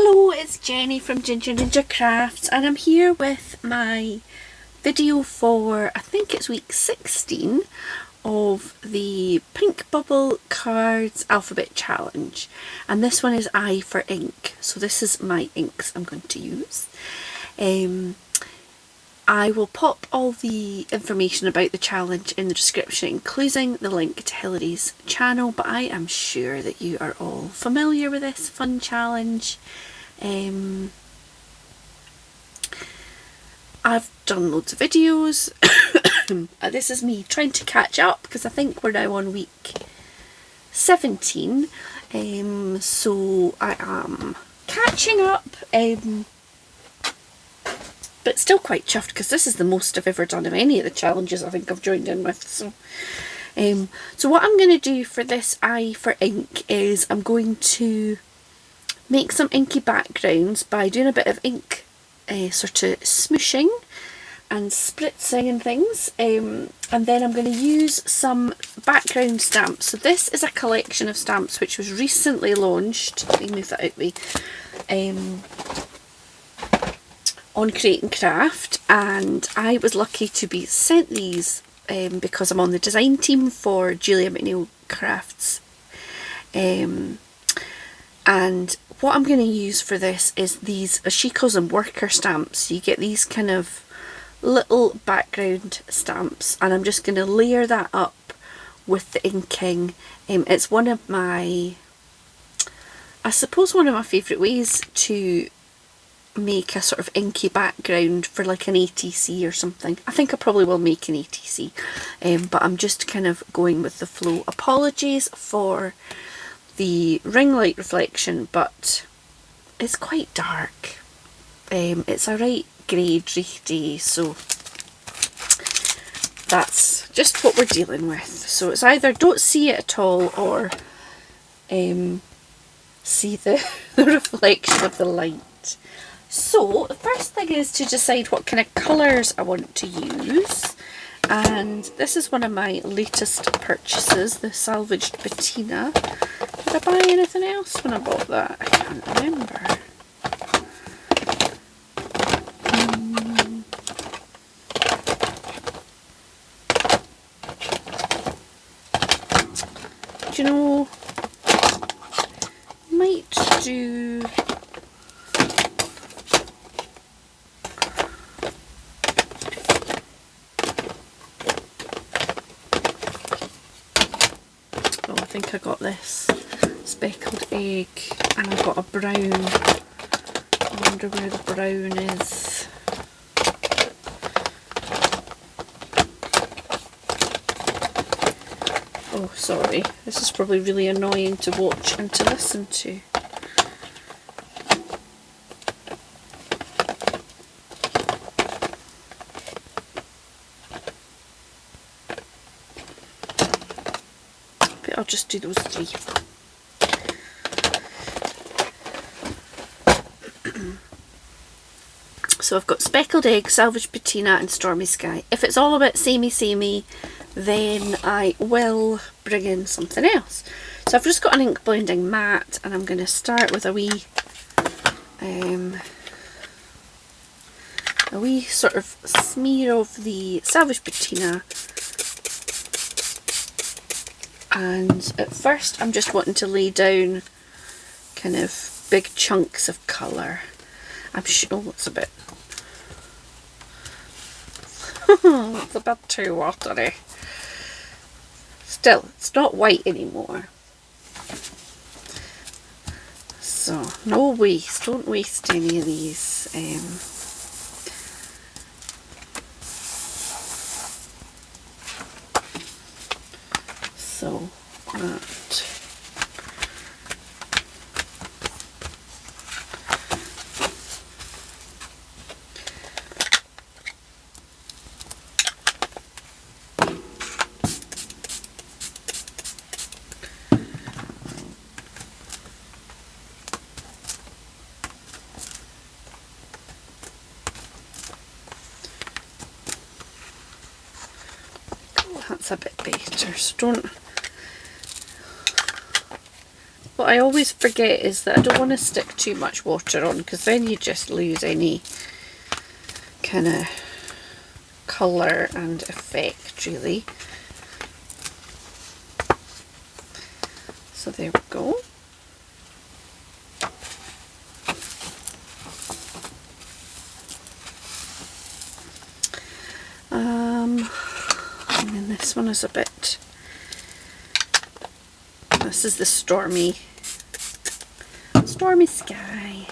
Hello, it's Jenny from Julia McNeil Crafts, and I'm here with my video for, I think it's week 16 of the Pink Bubble Cards Alphabet Challenge, and this one is I for ink, so this is my inks I'm going to use. I will pop all the information about the challenge in the description, including the link to Hilary's channel, but I am sure that you are all familiar with this fun challenge. I've done loads of videos. This is me trying to catch up because I think we're now on week 17, so I am catching up, but still quite chuffed because this is the most I've ever done of any of the challenges I think I've joined in with. So what I'm going to do for this I for ink is I'm going to make some inky backgrounds by doing a bit of ink sort of smooshing and spritzing and things, and then I'm going to use some background stamps. So this is a collection of stamps which was recently launched, let me move that out of the way, on Create and Craft, and I was lucky to be sent these because I'm on the design team for Julia McNeil Crafts, and what I'm going to use for this is these, as she calls them, worker stamps. So you get these kind of little background stamps, and I'm just going to layer that up with the inking. It's one of my, I suppose one of my favourite ways to make a sort of inky background for like an ATC or something. I think I probably will make an ATC, but I'm just kind of going with the flow. Apologies for the ring light reflection, but it's quite dark. It's a right grey day, so that's just what we're dealing with. So it's either don't see it at all or see the reflection of the light. So the first thing is to decide what kind of colours I want to use, and this is one of my latest purchases, the salvaged patina. Did I buy anything else when I bought that? I can't remember. Do you know, might do I think I got this speckled egg, and I've got a brown. I wonder where the brown is. Oh, sorry, this is probably really annoying to watch and to listen to. I'll just do those three. So I've got speckled egg, salvage patina and stormy sky. If it's all a bit samey, then I will bring in something else. So I've just got an ink blending mat, and I'm going to start with a wee sort of smear of the salvage patina. And at first I'm just wanting to lay down kind of big chunks of colour. I'm sure, oh, it's a bit, it's a bit too watery. Still, it's not white anymore. So, no waste, don't waste any of these. So that. That's a bit better, so don't What I always forget is that I don't want to stick too much water on, because then you just lose any kind of colour and effect, really. So there we go. And then this one is a bit, this is the stormy sky.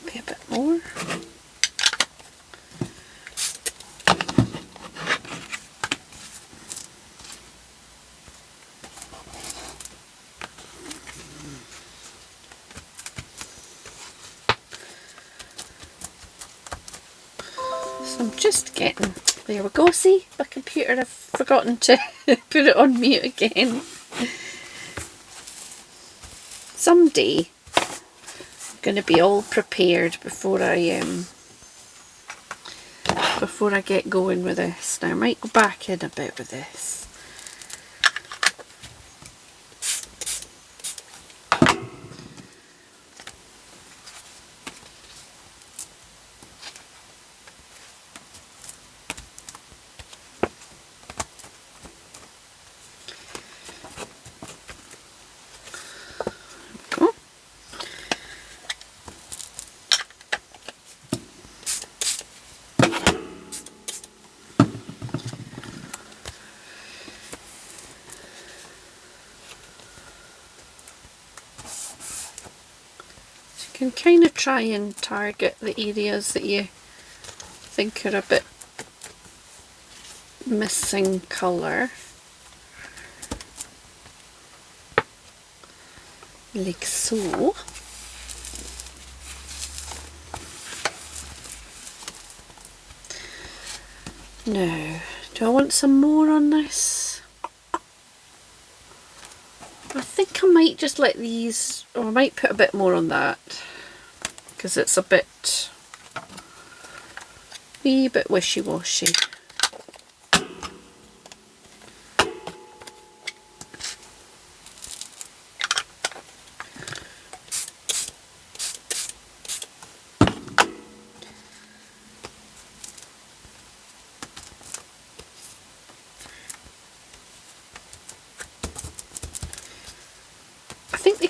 Maybe a bit more. I'm just getting, there we go, see, my computer, I've forgotten to put it on mute again. Someday I'm going to be all prepared before I get going with this. Now I might go back in a bit with this. You can kind of try and target the areas that you think are a bit missing colour, like so. Now, do I want some more on this? I think I might just let these, or I might put a bit more on that, because it's a wee bit wishy-washy.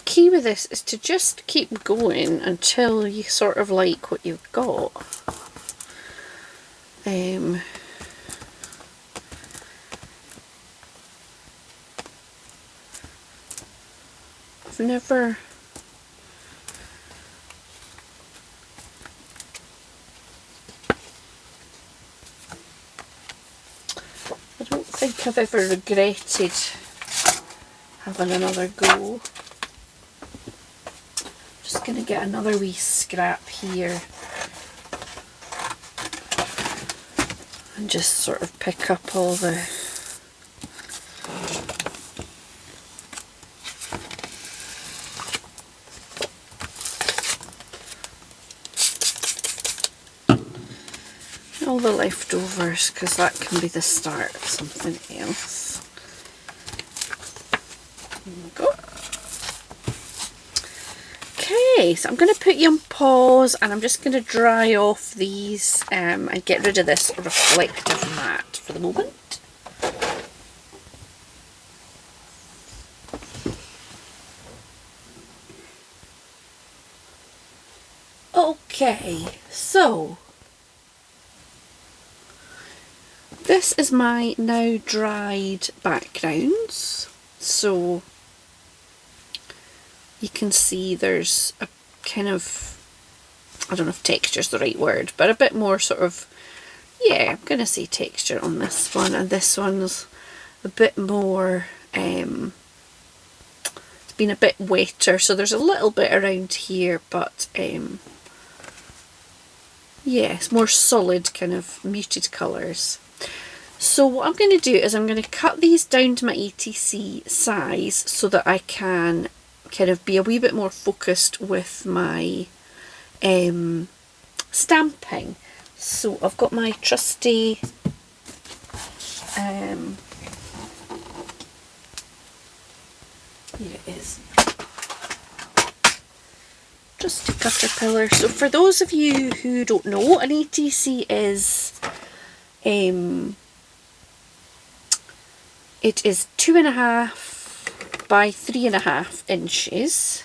Key with this is to just keep going until you sort of like what you've got. I've never I don't think I've ever regretted having another go. Just going to get another wee scrap here and just sort of pick up all the leftovers, because that can be the start of something else. There we go. Okay, so I'm going to put you on pause, and I'm just going to dry off these and get rid of this reflective mat for the moment. Okay, so this is my now dried backgrounds. So you can see there's a kind of, I don't know if texture is the right word, but a bit more sort of, yeah, I'm going to say texture on this one, and this one's a bit more, it's been a bit wetter, so there's a little bit around here, but yeah, it's more solid kind of muted colours. So what I'm going to do is I'm going to cut these down to my ETC size so that I can kind of be a wee bit more focused with my stamping. So I've got my trusty here it is, trusty caterpillar. So for those of you who don't know what an ATC is, it is 2.5 by 3.5 inches.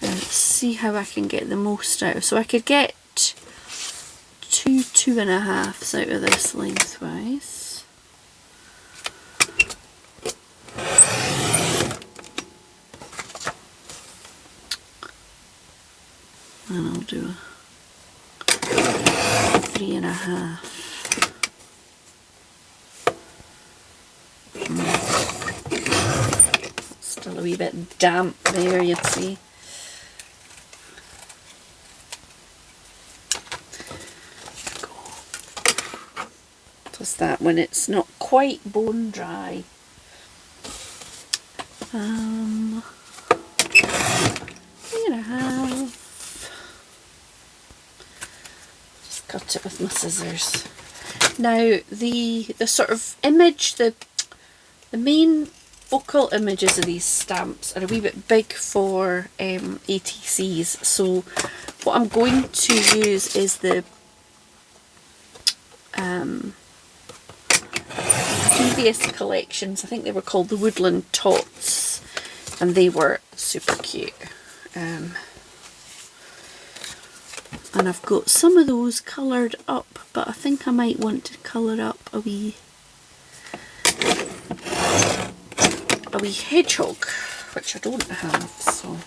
Let's see how I can get the most out. So I could get two 2.5s out of this lengthwise. And I'll do a 3.5. Still a wee bit damp there, you'd see. Just that when it's not quite bone dry. 3.5. Just cut it with my scissors. Now the sort of image, the main focal images of these stamps are a wee bit big for ATCs, so what I'm going to use is the previous collections. I think they were called the Woodland Tots, and they were super cute. And I've got some of those coloured up, but I think I might want to colour up a wee hedgehog, which I don't have, so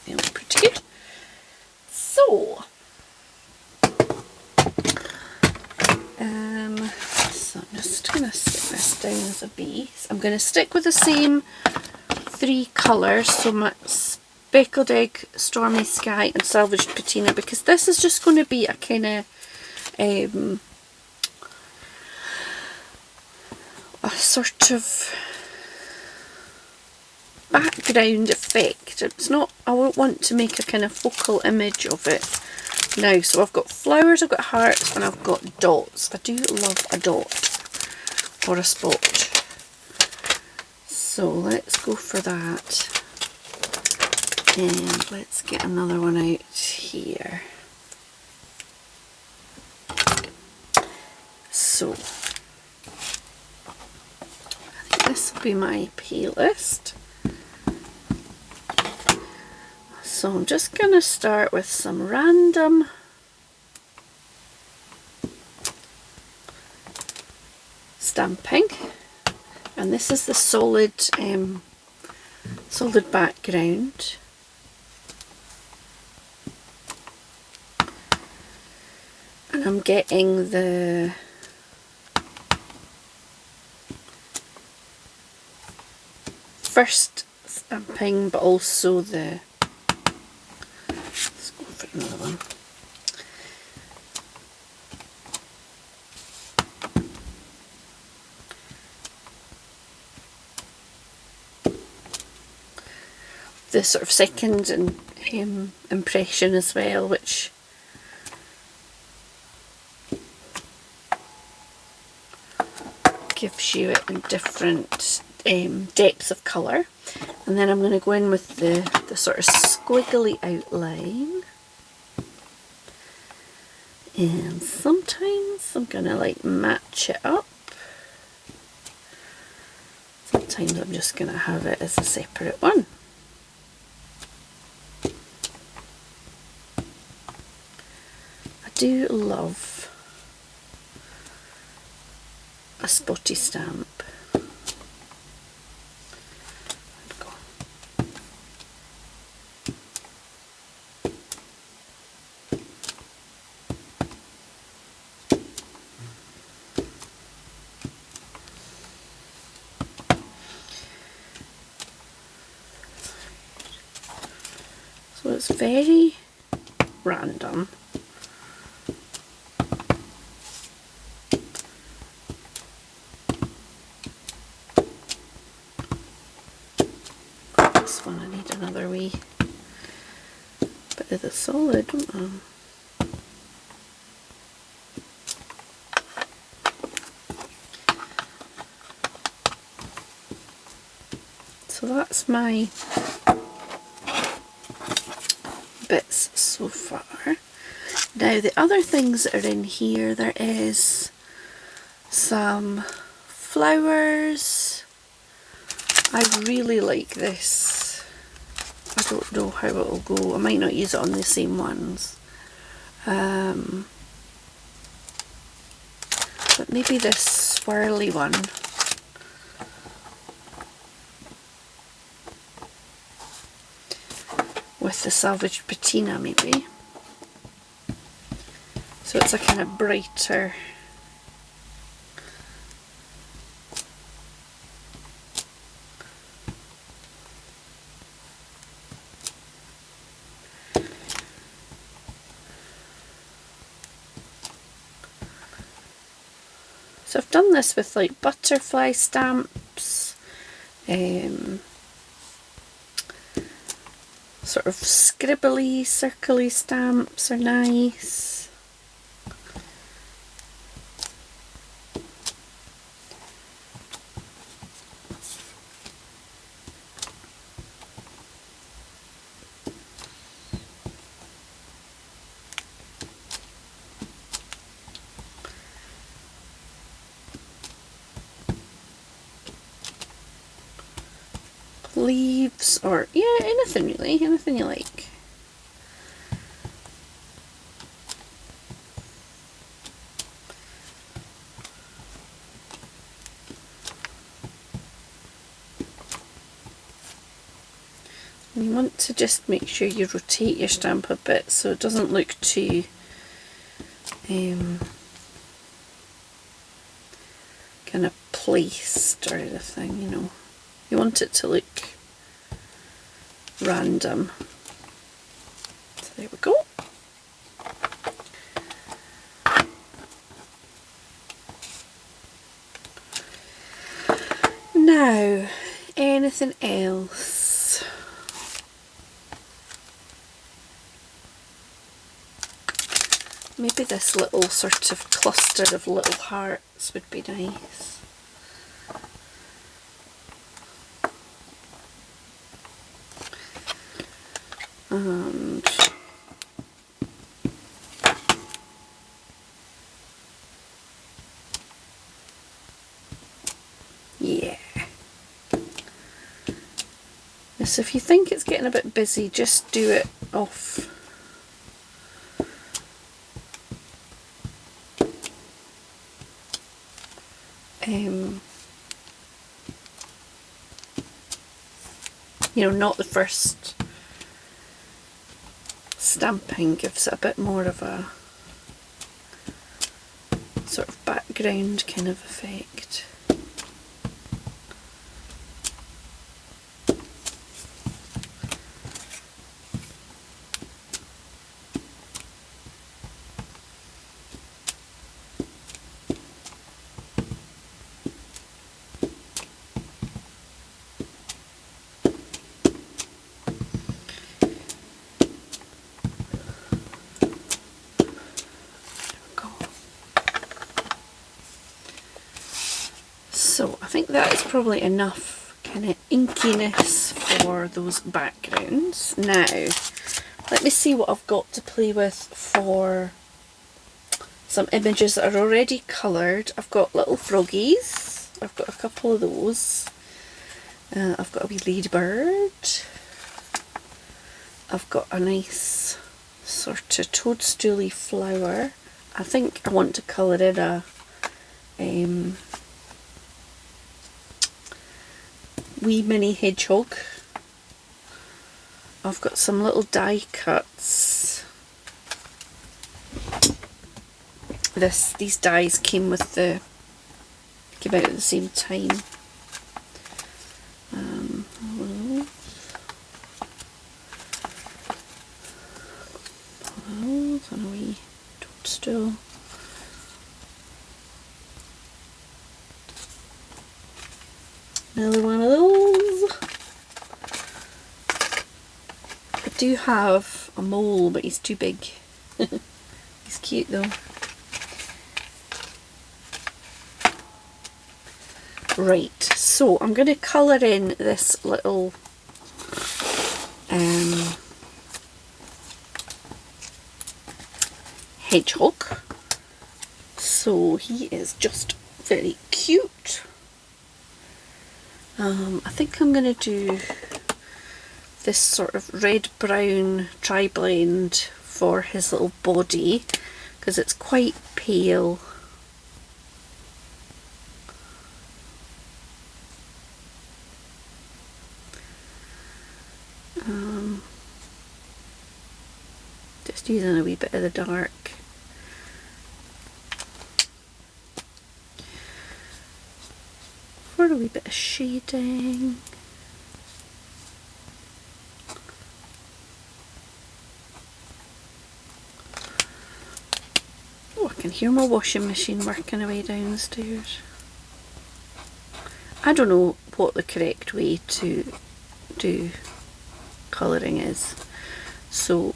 they look pretty good. So I'm just going to stick this down as a base. I'm going to stick with the same 3 colours, so my Speckled Egg, Stormy Sky and Salvaged Patina, because this is just going to be a kind of a sort of background effect. It's not, I won't want to make a kind of focal image of it now. So I've got flowers, I've got hearts, and I've got dots. I do love a dot or a spot. So let's go for that. And let's get another one out here. So this will be my playlist. So I'm just going to start with some random stamping, and this is the solid background. And I'm getting the first stamping, but also the, let's go for another one. The sort of second impression as well, which gives you it in different depths of colour. And then I'm going to go in with the sort of squiggly outline, and sometimes I'm going to like match it up, sometimes I'm just going to have it as a separate one. I do love a spotty stamp. So it's very random. this one. I need another wee bit of the solid, don't I? So that's my bits so far. Now the other things that are in here, there is some flowers. I really like this. I don't know how it'll go. I might not use it on the same ones. But maybe this swirly one. With the Salvage Patina maybe. So it's a kind of brighter. So I've done this with like butterfly stamps, sort of scribbly, circly stamps are nice. Leaves, or yeah, anything really, anything you like. And you want to just make sure you rotate your stamp a bit so it doesn't look too kind of placed or anything, you know. You want it to look random. So there we go. Now, anything else? Maybe this little sort of cluster of little hearts would be nice. And yeah. So if you think it's getting a bit busy, just do it off. You know, not the first stamping, gives it a bit more of a sort of background kind of effect. So I think that is probably enough kind of inkiness for those backgrounds. Now, let me see what I've got to play with for some images that are already coloured. I've got little froggies. I've got a couple of those. I've got a wee ladybird. I've got a nice sort of toadstooly flower. I think I want to colour in a wee mini hedgehog. I've got some little die cuts. These dies came out at the same time. Those and a wee toadstool. Another one of those. do have a mole, but he's too big. He's cute though. Right, so I'm going to colour in this little hedgehog. So he is just very cute. I think I'm going to do this sort of red-brown tri-blend for his little body because it's quite pale. Just using a wee bit of the dark. For a wee bit of shading. Oh, I can hear my washing machine working away downstairs. I don't know what the correct way to do colouring is, so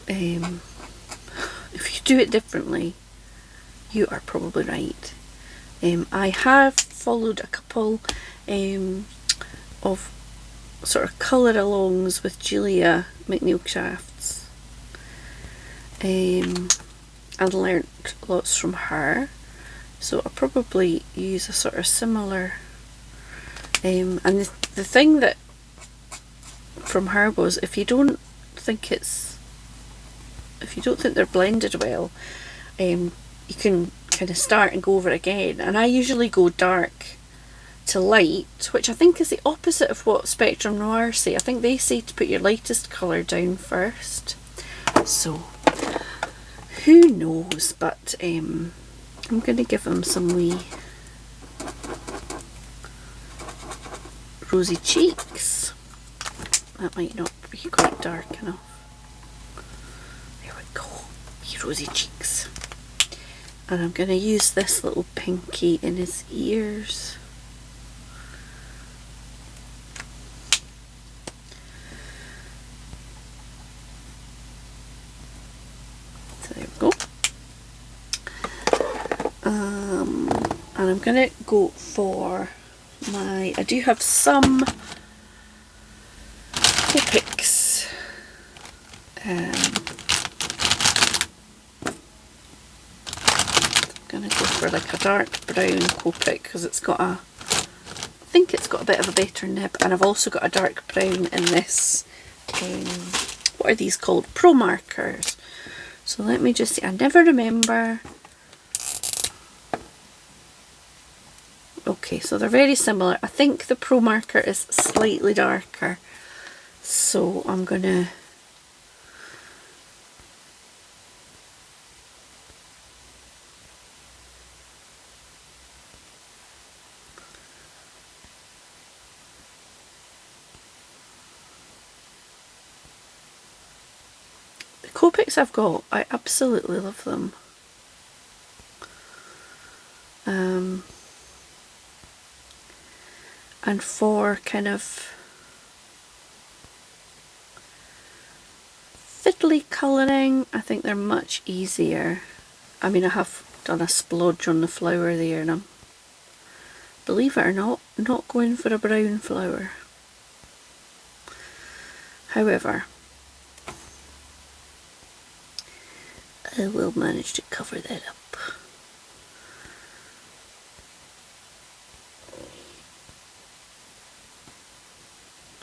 if you do it differently, you are probably right. I have followed a couple of sort of colour alongs with Julia McNeil Crafts and learnt lots from her, so I'll probably use a sort of similar and the thing that from her was if you don't think they're blended well, you can kind of start and go over again, and I usually go dark to light, which I think is the opposite of what Spectrum Noir say. I think they say to put your lightest colour down first, so who knows, but I'm going to give him some wee rosy cheeks. That might not be quite dark enough. There we go, wee rosy cheeks. And I'm going to use this little pinky in his ears. So there we go. And I'm going to go for my, I do have some Copics. I'm going to go for like a dark brown Copic because it's got a, I think it's got a bit of a better nib, and I've also got a dark brown in this, what are these called? Pro markers. So let me just see, I never remember. Okay, so they're very similar. I think the Pro marker is slightly darker, so I'm gonna the Copics I've got, I absolutely love them. And for kind of fiddly colouring, I think they're much easier. I mean, I have done a splodge on the flower there, and I'm, believe it or not going for a brown flower. However, I will manage to cover that up.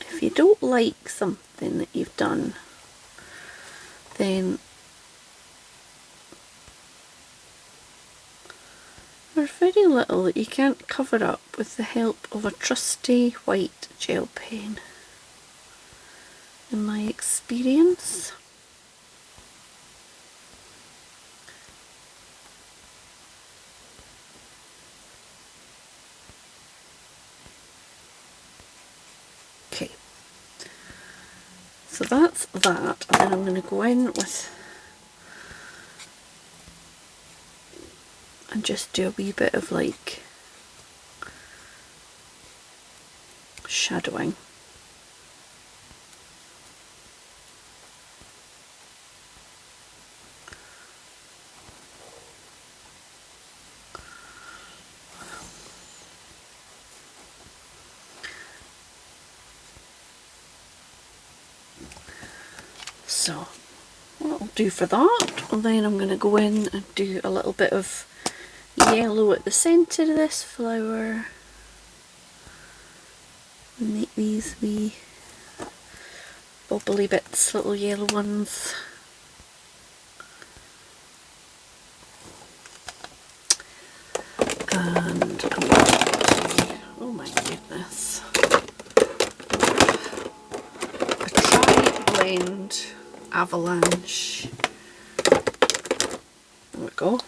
If you don't like something that you've done, then there's very little that you can't cover up with the help of a trusty white gel pen, in my experience. Okay, so that's that, and then I'm going to go in with and just do a wee bit of like shadowing. So what I'll do for that, and then I'm going to go in and do a little bit of yellow at the centre of this flower and make these wee bobbly bits, little yellow ones. And I'm going to, oh my goodness, a tri-blend avalanche. There we go.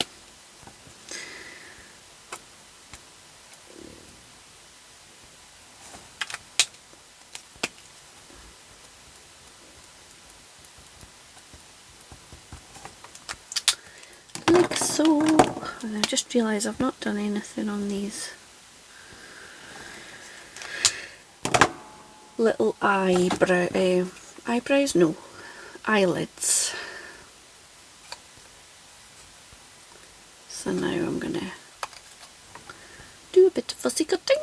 Like so. And I just realised I've not done anything on these little eyebrows? No, eyelids. So now I'm going to do a bit of fussy cutting.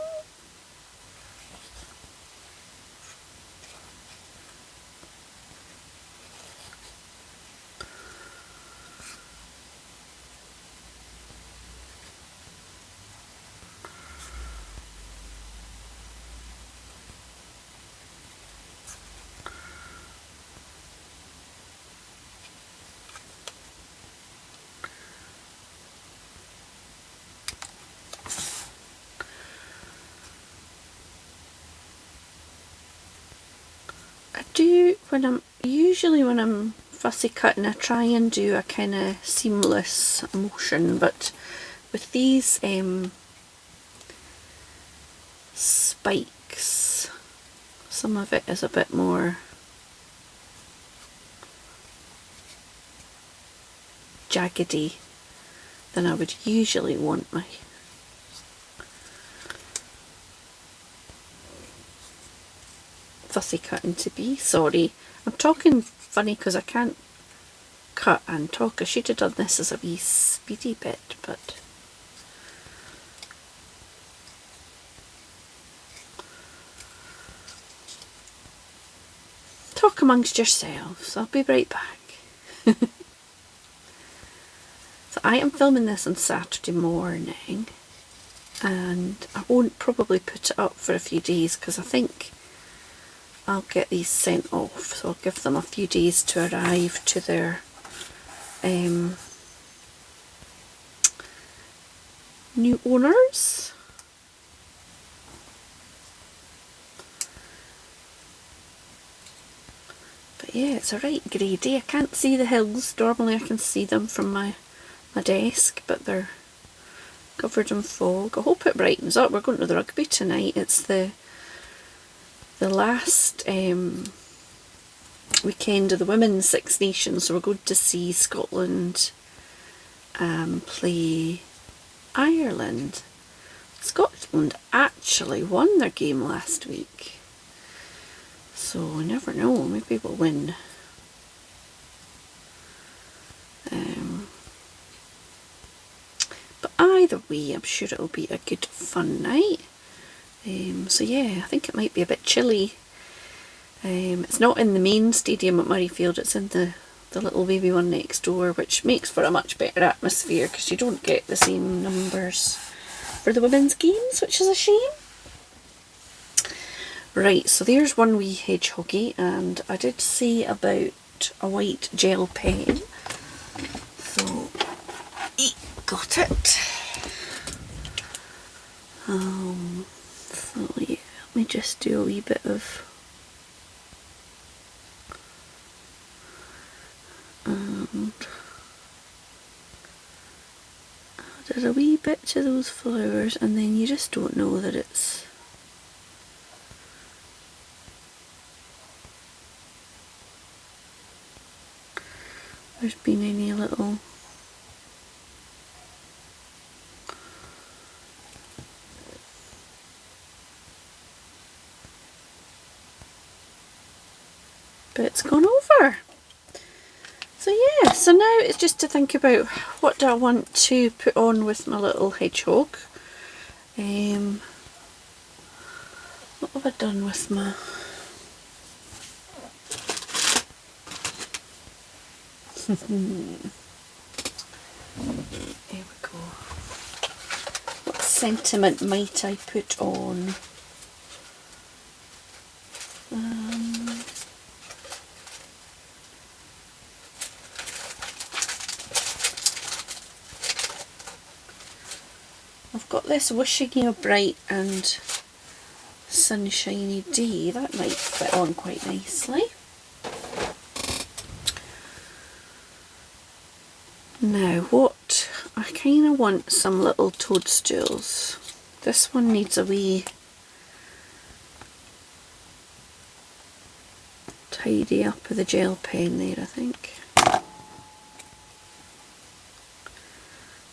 Usually when I'm fussy cutting, I try and do a kind of seamless motion, but with these spikes, some of it is a bit more jaggedy than I would usually want my fussy cutting to be. Sorry, I'm talking funny because I can't cut and talk. I should have done this as a wee speedy bit, but talk amongst yourselves. I'll be right back. So I am filming this on Saturday morning, and I won't probably put it up for a few days because I think I'll get these sent off, so I'll give them a few days to arrive to their new owners. But yeah, it's a right grey day. I can't see the hills. Normally I can see them from my desk, but they're covered in fog. I hope it brightens up. We're going to the rugby tonight. It's the last weekend of the Women's Six Nations, so we're going to see Scotland play Ireland. Scotland actually won their game last week, so we never know, maybe we'll win. But either way, I'm sure it'll be a good fun night. So yeah, I think it might be a bit chilly. It's not in the main stadium at Murrayfield, it's in the little baby one next door, which makes for a much better atmosphere because you don't get the same numbers for the women's games, which is a shame. Right, so there's one wee hedgehoggy, and I did say about a white gel pen, so got it. So yeah, let me just do a wee bit of there's a wee bit to those flowers, and then you just don't know that there's been any little but it's gone over. So yeah, so now it's just to think about what do I want to put on with my little hedgehog. What have I done with my... There we go. What sentiment might I put on? I've got this wishing you a bright and sunshiny day. That might fit on quite nicely. Now what, I kind of want some little toadstools. This one needs a wee tidy up with the gel pen there, I think.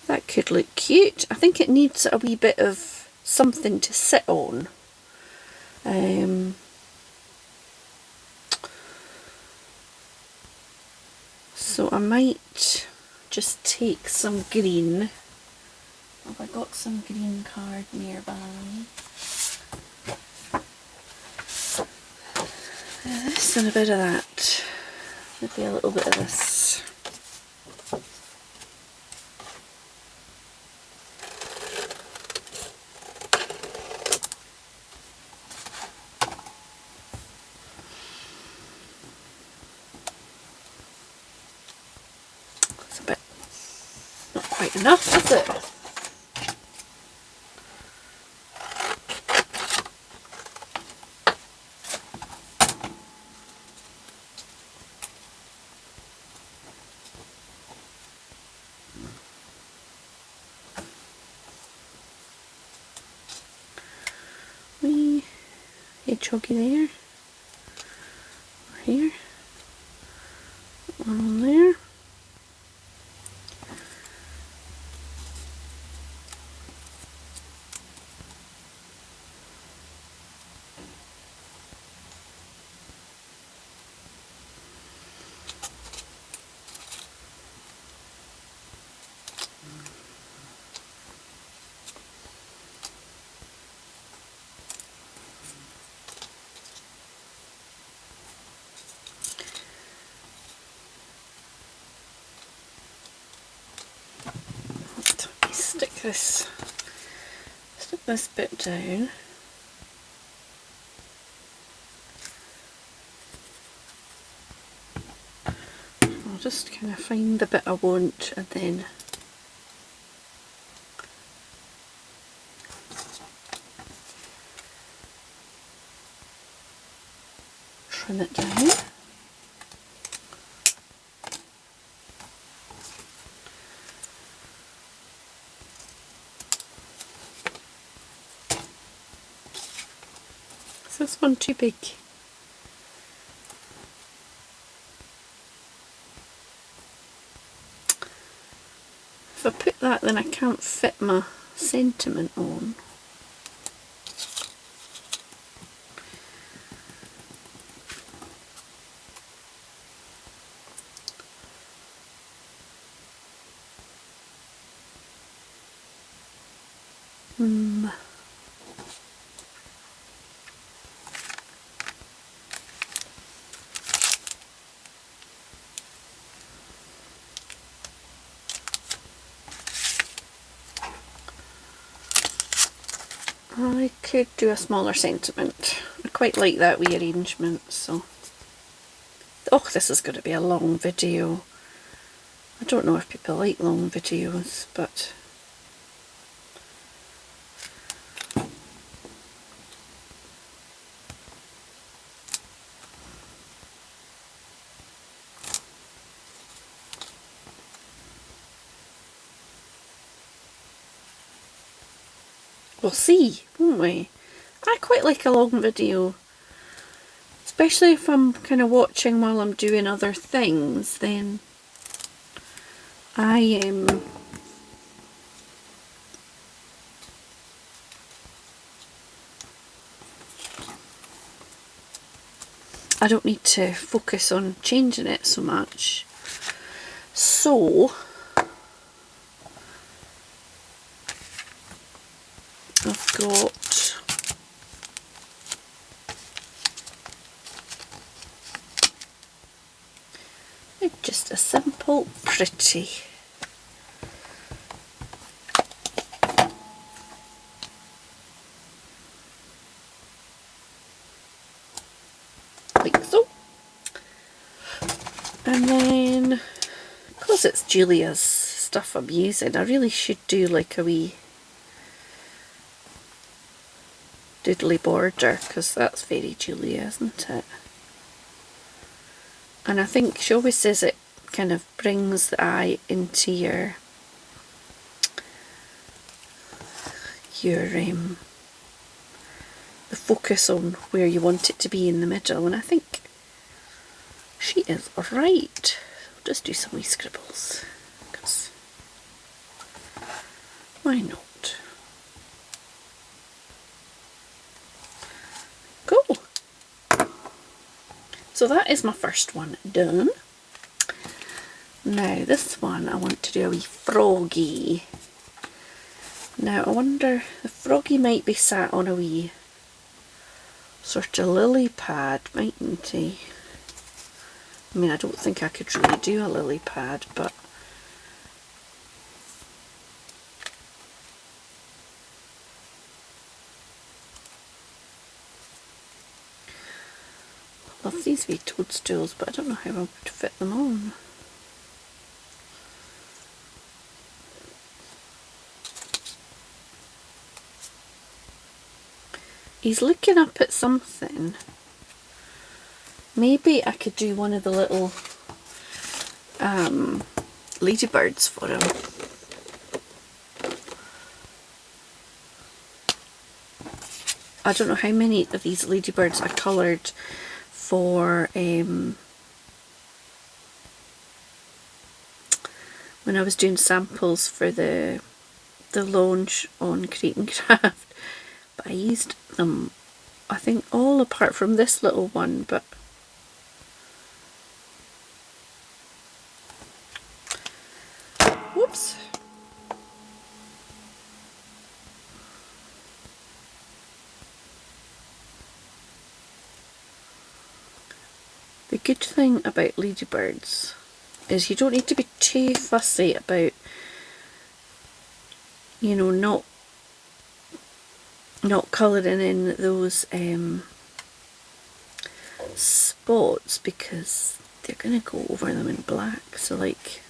That could look cute. I think it needs a wee bit of something to sit on. So I might just take some green. Have I got some green card nearby? This and a bit of that. Maybe a little bit of this. It's a bit not quite enough, is it? Wee hedgehoggy there, over here, one on there. Stick this bit down. I'll just kind of find the bit I want and then trim it down. Is this one too big? If I put that, then I can't fit my sentiment on. I could do a smaller sentiment. I quite like that wee arrangement, so... Oh, this is going to be a long video. I don't know if people like long videos, but... we'll see, won't we? I quite like a long video. Especially if I'm kind of watching while I'm doing other things, then I I don't need to focus on changing it so much. So I've got just a simple pretty. Like so. And then, because it's Julia's stuff I'm using, I really should do like a wee doodly border, because that's very Julia, isn't it? And I think she always says it kind of brings the eye into your the focus on where you want it to be in the middle, and I think she is right. I'll just do some wee scribbles, because why not? Cool. So that is my first one done. Now this one I want to do a wee froggy. Now I wonder, the froggy might be sat on a wee sort of lily pad, mightn't he? I mean, I don't think I could really do a lily pad, but I love these wee toadstools, but I don't know how I would fit them on. He's looking up at something. Maybe I could do one of the little ladybirds for him. I don't know how many of these ladybirds I coloured for when I was doing samples for the launch on Create and Craft. But I used them, I think, all apart from this little one, but whoops. The good thing about ladybirds is you don't need to be too fussy about, you know, not colouring in those spots, because they're going to go over them in black. So like,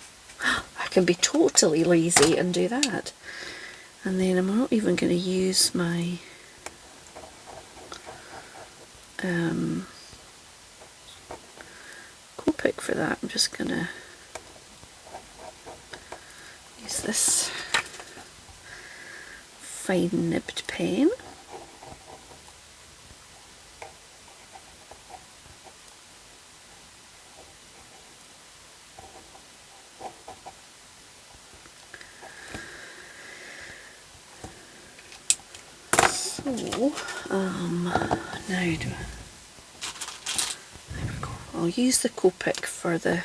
I can be totally lazy and do that. And then I'm not even going to use my Copic for that. I'm just going to use this fine nibbed pen. Now there we go. I'll use the Copic for the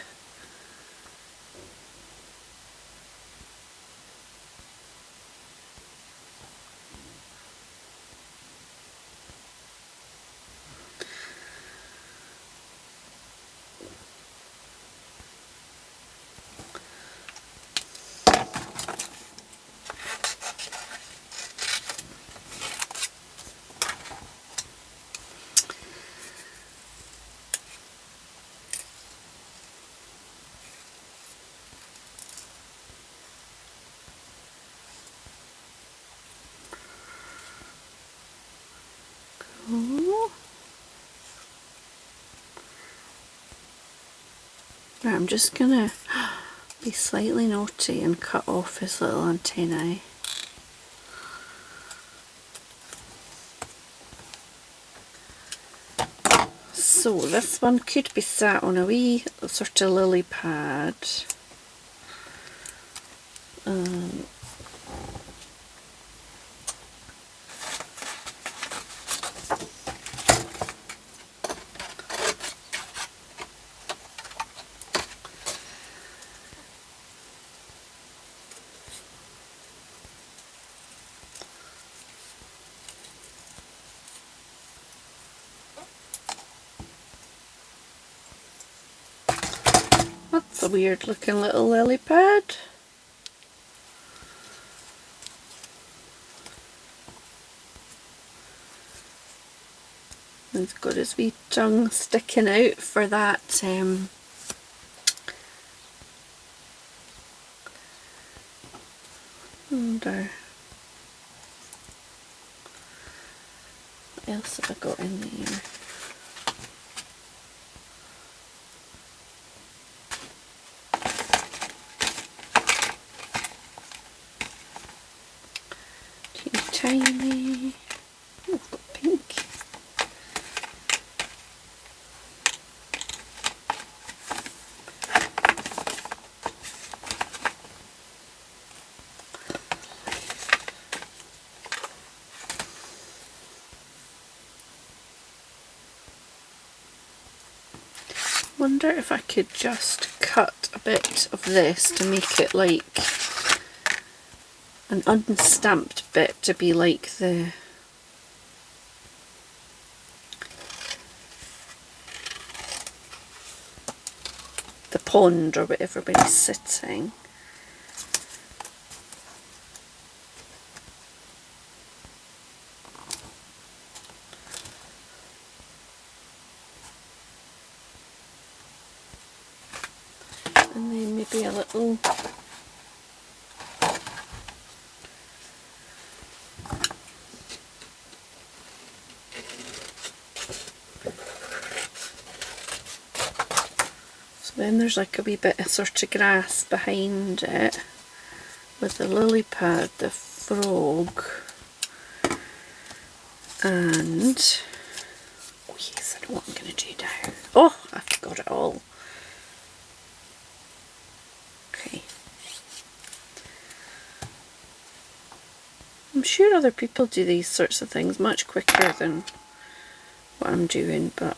Right, I'm just gonna be slightly naughty and cut off his little antennae. So this one could be sat on a wee sort of lily pad. a weird looking little lily pad. He's got his wee tongue sticking out for that wonder what else have I got in there? Teeny tiny. Oh, I've got pink. Wonder if I could just cut a bit of this to make it like an unstamped bit to be like the pond or where everybody's sitting. And then maybe a little then there's like a wee bit of sort of grass behind it with the lily pad, the frog, and oh yes, I know what I'm going to do now. Oh, I forgot it all. Okay. I'm sure other people do these sorts of things much quicker than what I'm doing, but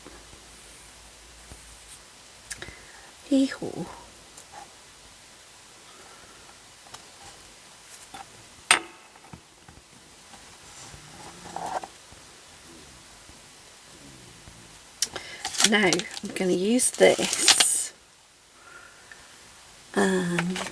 hey ho. Now I'm going to use this and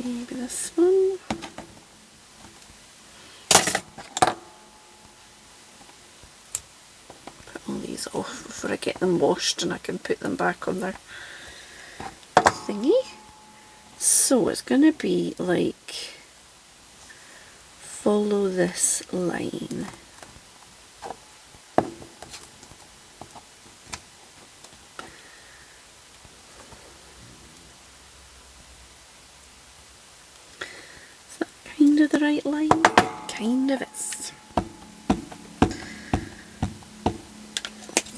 maybe this one. Put all these off before I get them washed and I can put them back on their thingy. So it's going to be like, follow this line. Is that kind of the right line? Kind of is.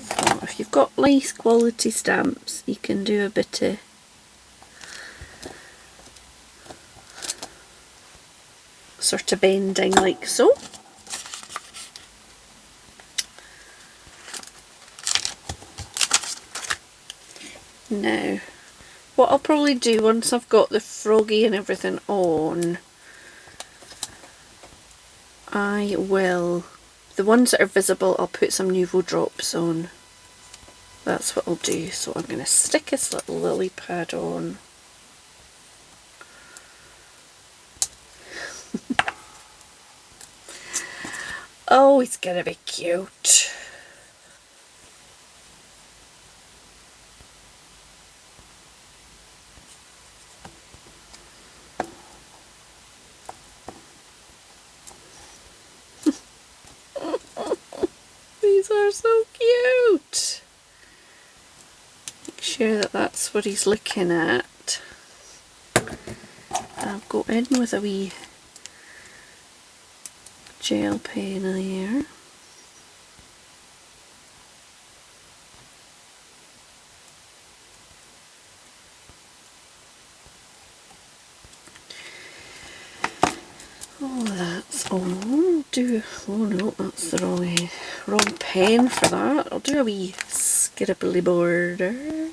So if you've got nice quality stamps, you can do a bit of sort of bending like so. Now, what I'll probably do once I've got the froggy and everything on, I will, the ones that are visible, I'll put some Nuvo drops on. That's what I'll do. So I'm going to stick this little lily pad on. Oh, it's going to be cute. These are so cute. Make sure that that's what he's looking at. I'll go in with a wee gel pen there. Oh, that's all. Oh no, that's the wrong pen for that. I'll do a wee scribbly border.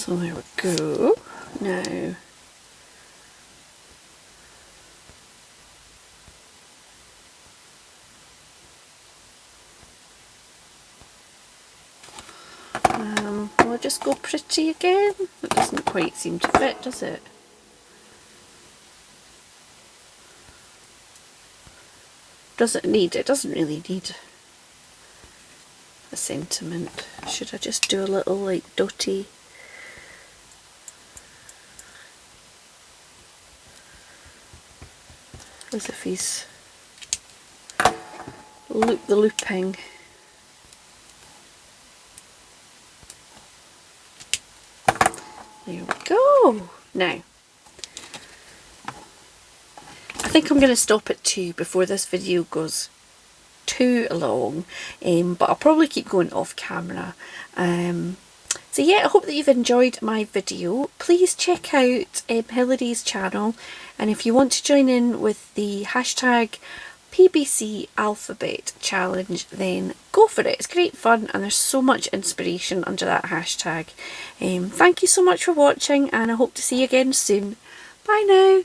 So there we go. Now, will I just go pretty again? It doesn't quite seem to fit, does it? It doesn't really need a sentiment. Should I just do a little like dotty? As if he's the looping. There we go. Now, I think I'm going to stop at 2 before this video goes too long, but I'll probably keep going off camera. So yeah, I hope that you've enjoyed my video. Please check out Hilary's channel, and if you want to join in with the hashtag pbcalphabet challenge, then go for it. It's great fun and there's so much inspiration under that hashtag. Thank you so much for watching, and I hope to see you again soon. Bye now.